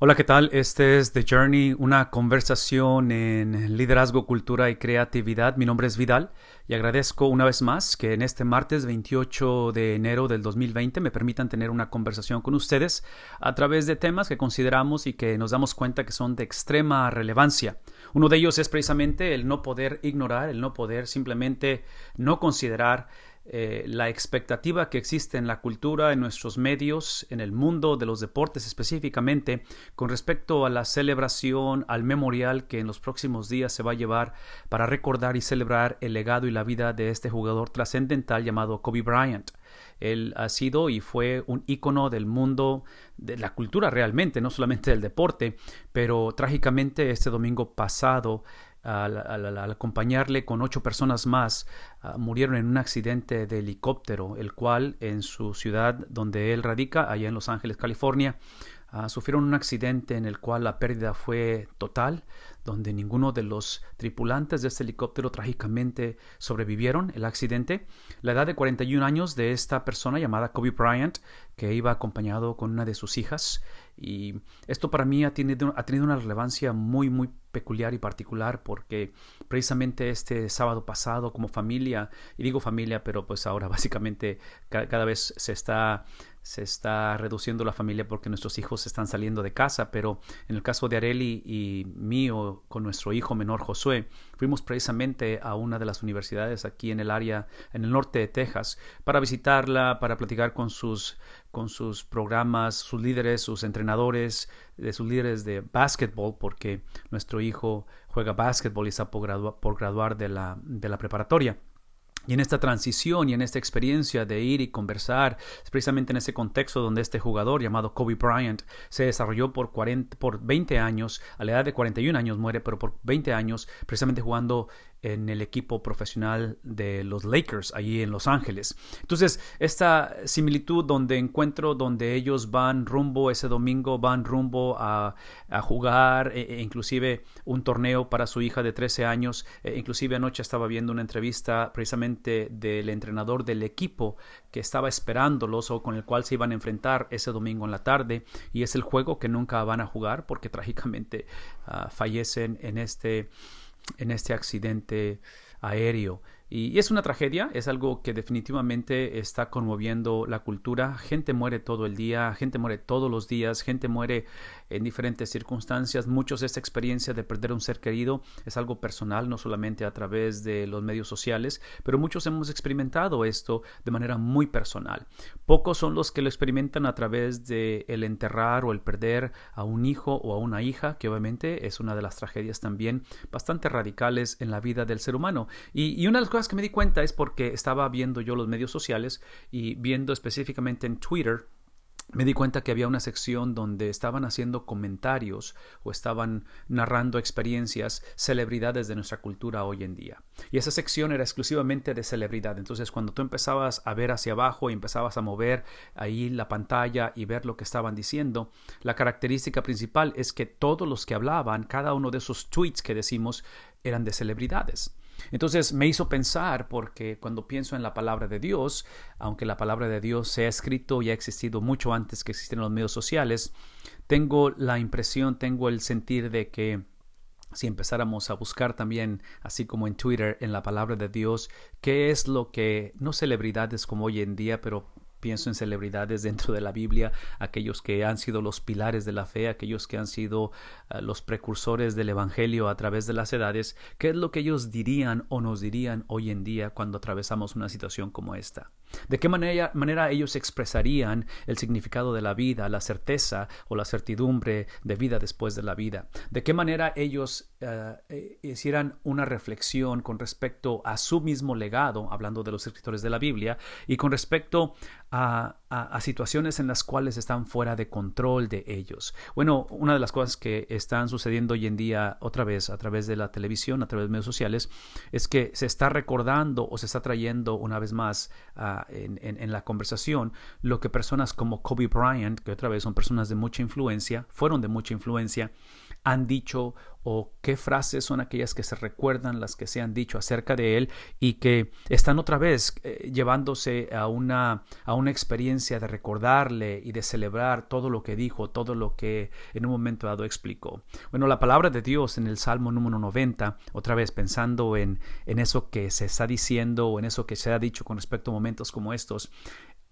Hola, ¿qué tal? Este es The Journey, una conversación en liderazgo, cultura y creatividad. Mi nombre es Vidal y agradezco una vez más que en este martes 28 de enero del 2020 me permitan tener una conversación con ustedes a través de temas que consideramos y que nos damos cuenta que son de extrema relevancia. Uno de ellos es precisamente el no poder ignorar, el no poder simplemente no considerar la expectativa que existe en la cultura, en nuestros medios, en el mundo de los deportes específicamente, con respecto a la celebración, al memorial que en los próximos días se va a llevar para recordar y celebrar el legado y la vida de este jugador trascendental llamado Kobe Bryant. Él ha sido y fue un ícono del mundo, de la cultura realmente, no solamente del deporte, pero trágicamente este domingo pasado al acompañarle con 8 personas más, murieron en un accidente de helicóptero, el cual en su ciudad donde él radica, allá en Los Ángeles, California, sufrieron un accidente en el cual la pérdida fue total, donde ninguno de los tripulantes de este helicóptero trágicamente sobrevivieron el accidente. La edad de 41 años de esta persona llamada Kobe Bryant, que iba acompañado con una de sus hijas, y esto para mí ha tenido una relevancia muy peculiar y particular, porque precisamente este sábado pasado como familia, y digo familia, pero pues ahora básicamente cada vez se está reduciendo la familia porque nuestros hijos están saliendo de casa, pero en el caso de Areli y mío, con nuestro hijo menor Josué, fuimos precisamente a una de las universidades aquí en el área, en el norte de Texas, para visitarla, para platicar con sus programas, sus líderes, sus entrenadores, de sus líderes de básquetbol, porque nuestro hijo juega básquetbol y está por graduar de la preparatoria. Y en esta transición y en esta experiencia de ir y conversar, es precisamente en ese contexto donde este jugador llamado Kobe Bryant se desarrolló por 20 años, a la edad de 41 años muere, pero por 20 años precisamente jugando en el equipo profesional de los Lakers allí en Los Ángeles. Entonces, esta similitud donde ellos van rumbo ese domingo, van rumbo a jugar, inclusive un torneo para su hija de 13 años. Inclusive anoche estaba viendo una entrevista precisamente del entrenador del equipo que estaba esperándolos o con el cual se iban a enfrentar ese domingo en la tarde, y es el juego que nunca van a jugar porque trágicamente fallecen en este accidente aéreo. Y es una tragedia, es algo que definitivamente está conmoviendo la cultura. Gente muere todo el día, gente muere todos los días, gente muere en diferentes circunstancias. Muchos de esta experiencia de perder un ser querido es algo personal, no solamente a través de los medios sociales, pero muchos hemos experimentado esto de manera muy personal. Pocos son los que lo experimentan a través de el enterrar o el perder a un hijo o a una hija, que obviamente es una de las tragedias también bastante radicales en la vida del ser humano. Y una de las cosas que me di cuenta es porque estaba viendo yo los medios sociales y viendo específicamente en Twitter. Me di cuenta que había una sección donde estaban haciendo comentarios o estaban narrando experiencias, celebridades de nuestra cultura hoy en día. Y esa sección era exclusivamente de celebridad. Entonces, cuando tú empezabas a ver hacia abajo y empezabas a mover ahí la pantalla y ver lo que estaban diciendo, la característica principal es que todos los que hablaban, cada uno de esos tweets que decimos, eran de celebridades. Entonces me hizo pensar, porque cuando pienso en la palabra de Dios, aunque la palabra de Dios se ha escrito y ha existido mucho antes que existieran los medios sociales, tengo la impresión, tengo el sentir de que si empezáramos a buscar también, así como en Twitter, en la palabra de Dios, qué es lo que, no celebridades como hoy en día, pero pienso en celebridades dentro de la Biblia, aquellos que han sido los pilares de la fe, aquellos que han sido los precursores del evangelio a través de las edades, ¿qué es lo que ellos dirían o nos dirían hoy en día cuando atravesamos una situación como esta? ¿De qué manera ellos expresarían el significado de la vida, la certeza o la certidumbre de vida después de la vida? ¿De qué manera ellos hicieran una reflexión con respecto a su mismo legado, hablando de los escritores de la Biblia, y con respecto a situaciones en las cuales están fuera de control de ellos? Bueno, una de las cosas que están sucediendo hoy en día, otra vez a través de la televisión, a través de medios sociales, es que se está recordando o se está trayendo una vez más en la conversación lo que personas como Kobe Bryant, que otra vez son personas de mucha influencia, fueron de mucha influencia, han dicho o qué frases son aquellas que se recuerdan, las que se han dicho acerca de él y que están otra vez llevándose a una experiencia de recordarle y de celebrar todo lo que dijo, todo lo que en un momento dado explicó. Bueno, la palabra de Dios en el Salmo número 90, otra vez pensando en eso que se está diciendo o en eso que se ha dicho con respecto a momentos como estos,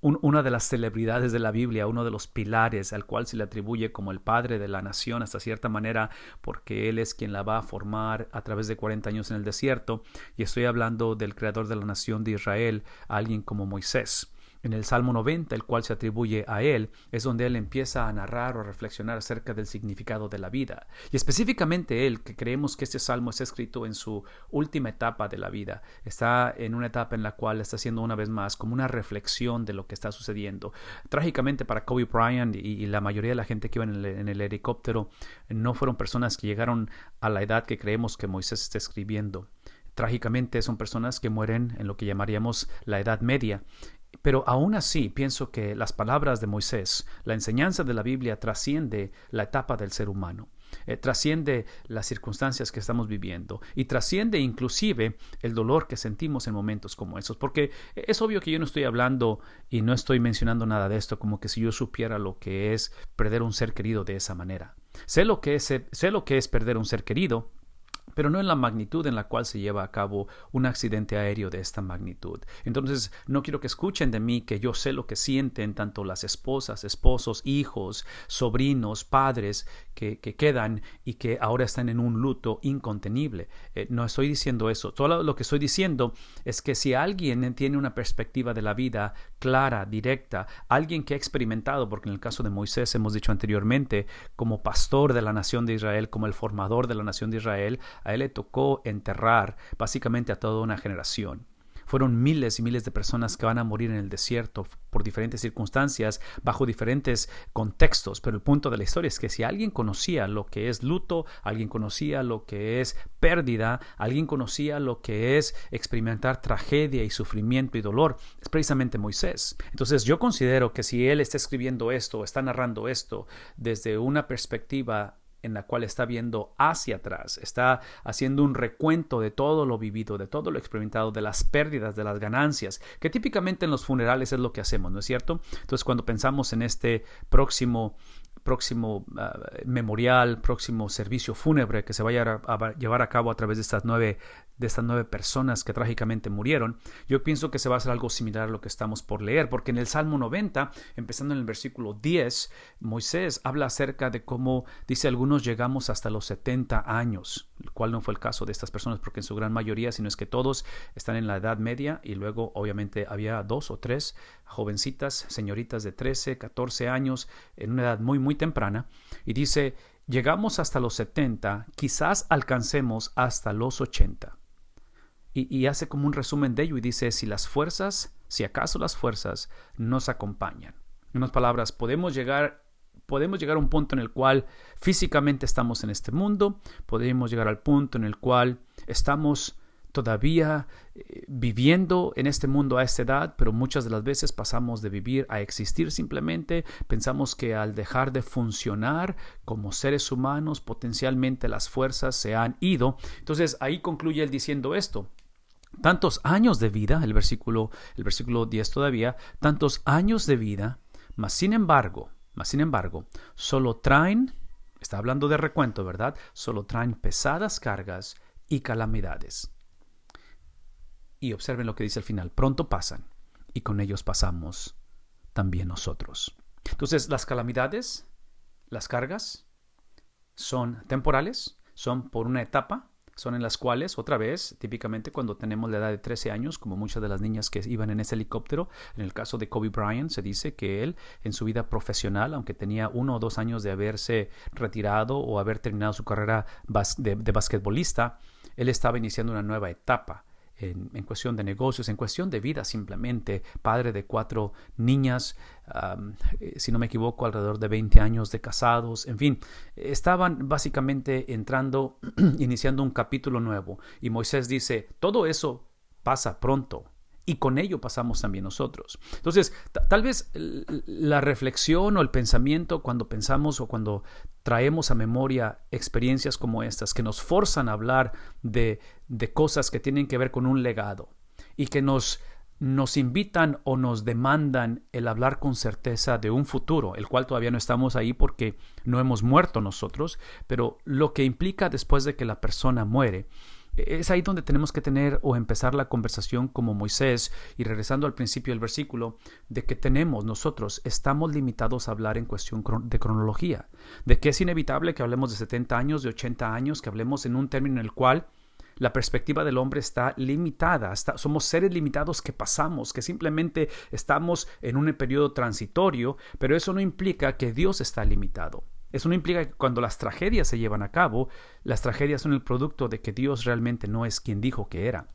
una de las celebridades de la Biblia, uno de los pilares al cual se le atribuye como el padre de la nación hasta cierta manera, porque él es quien la va a formar a través de 40 años en el desierto, y estoy hablando del creador de la nación de Israel, alguien como Moisés. En el Salmo 90, el cual se atribuye a él, es donde él empieza a narrar o a reflexionar acerca del significado de la vida. Y específicamente él, que creemos que este salmo está escrito en su última etapa de la vida, está en una etapa en la cual está haciendo una vez más como una reflexión de lo que está sucediendo. Trágicamente para Kobe Bryant y la mayoría de la gente que iba en el helicóptero no fueron personas que llegaron a la edad que creemos que Moisés está escribiendo. Trágicamente son personas que mueren en lo que llamaríamos la Edad Media. Pero aún así pienso que las palabras de Moisés, la enseñanza de la Biblia trasciende la etapa del ser humano, trasciende las circunstancias que estamos viviendo y trasciende inclusive el dolor que sentimos en momentos como esos, porque es obvio que yo no estoy hablando y no estoy mencionando nada de esto como que si yo supiera lo que es perder un ser querido de esa manera. Sé lo que es perder un ser querido, pero no en la magnitud en la cual se lleva a cabo un accidente aéreo de esta magnitud. Entonces, no quiero que escuchen de mí que yo sé lo que sienten tanto las esposas, esposos, hijos, sobrinos, padres que quedan y que ahora están en un luto incontenible. No estoy diciendo eso. Todo lo que estoy diciendo es que si alguien tiene una perspectiva de la vida clara, directa, alguien que ha experimentado, porque en el caso de Moisés hemos dicho anteriormente, como pastor de la nación de Israel, como el formador de la nación de Israel, a él le tocó enterrar básicamente a toda una generación. Fueron miles y miles de personas que van a morir en el desierto por diferentes circunstancias, bajo diferentes contextos, pero el punto de la historia es que si alguien conocía lo que es luto, alguien conocía lo que es pérdida, alguien conocía lo que es experimentar tragedia y sufrimiento y dolor, es precisamente Moisés. Entonces yo considero que si él está escribiendo esto, está narrando esto desde una perspectiva en la cual está viendo hacia atrás, está haciendo un recuento de todo lo vivido, de todo lo experimentado, de las pérdidas, de las ganancias, que típicamente en los funerales es lo que hacemos, ¿no es cierto? Entonces, cuando pensamos en este próximo memorial, próximo servicio fúnebre que se vaya a llevar a cabo a través de estas nueve personas que trágicamente murieron, yo pienso que se va a hacer algo similar a lo que estamos por leer, porque en el Salmo 90, empezando en el versículo 10, Moisés habla acerca de cómo, dice, algunos llegamos hasta los 70 años, el cual no fue el caso de estas personas, porque en su gran mayoría, sino es que todos están en la edad media, y luego obviamente había 2 o 3 jovencitas, señoritas de 13, 14 años, en una edad muy, muy temprana, y dice, llegamos hasta los 70, quizás alcancemos hasta los 80. Y hace como un resumen de ello y dice, si acaso las fuerzas nos acompañan. En unas palabras, podemos llegar a un punto en el cual físicamente estamos en este mundo, podemos llegar al punto en el cual estamos todavía viviendo en este mundo a esta edad, pero muchas de las veces pasamos de vivir a existir simplemente. Pensamos que al dejar de funcionar como seres humanos, potencialmente las fuerzas se han ido. Entonces ahí concluye él diciendo esto. Tantos años de vida, el versículo 10 todavía, tantos años de vida, mas sin embargo, solo traen, está hablando de recuento, ¿verdad? Solo traen pesadas cargas y calamidades. Y observen lo que dice al final, pronto pasan y con ellos pasamos también nosotros. Entonces, las calamidades, las cargas, son temporales, son por una etapa, son en las cuales, otra vez, típicamente cuando tenemos la edad de 13 años, como muchas de las niñas que iban en ese helicóptero, en el caso de Kobe Bryant, se dice que él, en su vida profesional, aunque tenía 1 o 2 años de haberse retirado o haber terminado su carrera de basquetbolista, él estaba iniciando una nueva etapa. En cuestión de negocios, en cuestión de vida simplemente, padre de 4 niñas, si no me equivoco, alrededor de 20 años de casados, en fin, estaban básicamente iniciando un capítulo nuevo. Y Moisés dice, todo eso pasa pronto. Y con ello pasamos también nosotros. Entonces, tal vez la reflexión o el pensamiento cuando pensamos o cuando traemos a memoria experiencias como estas que nos forzan a hablar de cosas que tienen que ver con un legado y que nos invitan o nos demandan el hablar con certeza de un futuro, el cual todavía no estamos ahí porque no hemos muerto nosotros, pero lo que implica después de que la persona muere. Es ahí donde tenemos que tener o empezar la conversación como Moisés, y regresando al principio del versículo, de que estamos limitados a hablar en cuestión de cronología, de que es inevitable que hablemos de 70 años, de 80 años, que hablemos en un término en el cual la perspectiva del hombre está limitada. Somos seres limitados que pasamos, que simplemente estamos en un periodo transitorio, pero eso no implica que Dios está limitado. Eso no implica que cuando las tragedias se llevan a cabo, las tragedias son el producto de que Dios realmente no es quien dijo que era,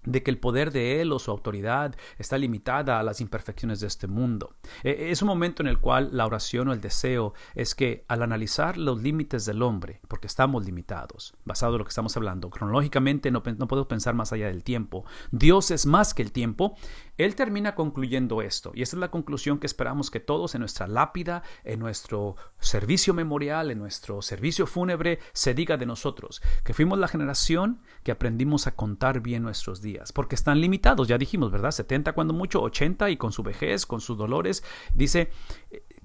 de que el poder de Él o su autoridad está limitada a las imperfecciones de este mundo. Es un momento en el cual la oración o el deseo es que al analizar los límites del hombre, porque estamos limitados, basado en lo que estamos hablando, cronológicamente no podemos pensar más allá del tiempo. Dios es más que el tiempo. Él termina concluyendo esto, y esta es la conclusión que esperamos que todos en nuestra lápida, en nuestro servicio memorial, en nuestro servicio fúnebre, se diga de nosotros, que fuimos la generación que aprendimos a contar bien nuestros días, porque están limitados, ya dijimos, ¿verdad? 70 cuando mucho, 80, y con su vejez, con sus dolores, dice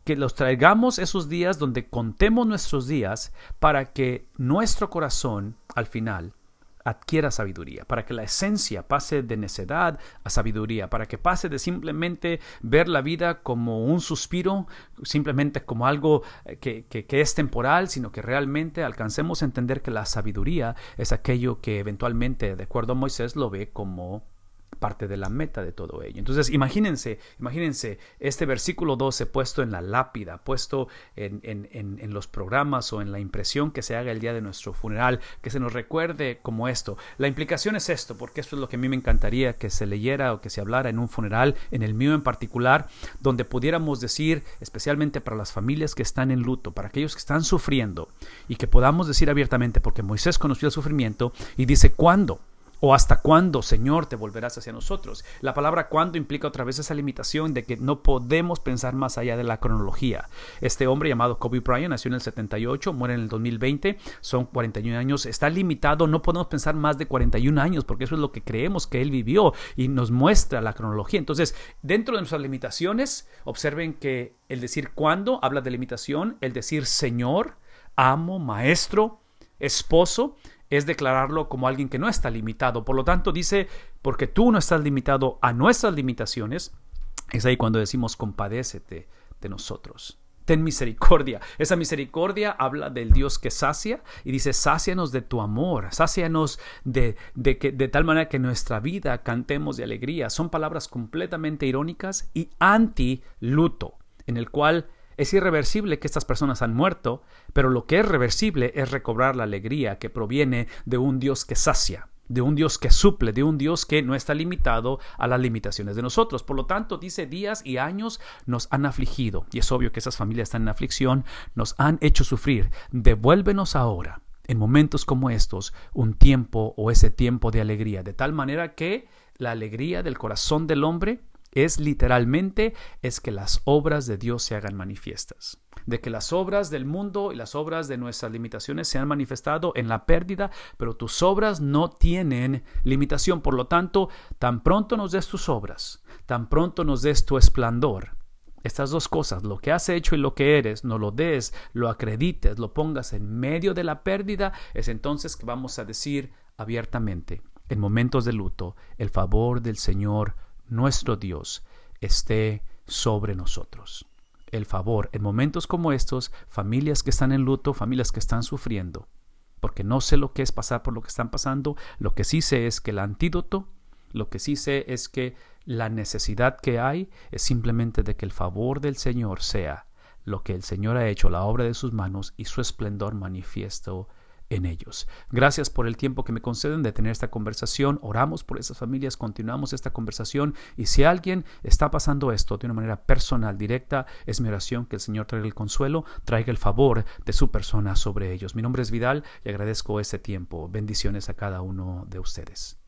que los traigamos esos días donde contemos nuestros días para que nuestro corazón al final adquiera sabiduría, para que la esencia pase de necedad a sabiduría, para que pase de simplemente ver la vida como un suspiro, simplemente como algo que es temporal, sino que realmente alcancemos a entender que la sabiduría es aquello que eventualmente, de acuerdo a Moisés, lo ve como parte de la meta de todo ello. Entonces, imagínense este versículo 12 puesto en la lápida, puesto en los programas o en la impresión que se haga el día de nuestro funeral, que se nos recuerde como esto. La implicación es esto, porque esto es lo que a mí me encantaría que se leyera o que se hablara en un funeral, en el mío en particular, donde pudiéramos decir, especialmente para las familias que están en luto, para aquellos que están sufriendo, y que podamos decir abiertamente, porque Moisés conoció el sufrimiento y dice, ¿cuándo? ¿O hasta cuándo, Señor, te volverás hacia nosotros? La palabra cuándo implica otra vez esa limitación de que no podemos pensar más allá de la cronología. Este hombre llamado Kobe Bryant nació en el 78, muere en el 2020, son 41 años, está limitado, no podemos pensar más de 41 años porque eso es lo que creemos que él vivió y nos muestra la cronología. Entonces, dentro de nuestras limitaciones, observen que el decir cuándo habla de limitación, el decir Señor, amo, maestro, esposo, es declararlo como alguien que no está limitado. Por lo tanto, dice, porque tú no estás limitado a nuestras limitaciones, es ahí cuando decimos, compadécete de nosotros. Ten misericordia. Esa misericordia habla del Dios que sacia y dice, sácianos de tu amor, sácianos de tal manera que nuestra vida cantemos de alegría. Son palabras completamente irónicas y anti-luto, en el cual es irreversible que estas personas han muerto, pero lo que es reversible es recobrar la alegría que proviene de un Dios que sacia, de un Dios que suple, de un Dios que no está limitado a las limitaciones de nosotros. Por lo tanto, dice, días y años nos han afligido, y es obvio que esas familias están en aflicción, nos han hecho sufrir. Devuélvenos ahora, en momentos como estos, un tiempo o ese tiempo de alegría, de tal manera que la alegría del corazón del hombre es que las obras de Dios se hagan manifiestas, de que las obras del mundo y las obras de nuestras limitaciones se han manifestado en la pérdida, pero tus obras no tienen limitación. Por lo tanto, tan pronto nos des tus obras, tan pronto nos des tu esplendor, estas dos cosas, lo que has hecho y lo que eres, no lo des, lo acredites, lo pongas en medio de la pérdida, es entonces que vamos a decir abiertamente, en momentos de luto, el favor del Señor nuestro Dios esté sobre nosotros. El favor, en momentos como estos, familias que están en luto, familias que están sufriendo, porque no sé lo que es pasar por lo que están pasando, lo que sí sé es que el antídoto, lo que sí sé es que la necesidad que hay es simplemente de que el favor del Señor sea lo que el Señor ha hecho, la obra de sus manos y su esplendor manifiesto en ellos. Gracias por el tiempo que me conceden de tener esta conversación. Oramos por esas familias, continuamos esta conversación y si alguien está pasando esto de una manera personal, directa, es mi oración que el Señor traiga el consuelo, traiga el favor de su persona sobre ellos. Mi nombre es Vidal y agradezco este tiempo. Bendiciones a cada uno de ustedes.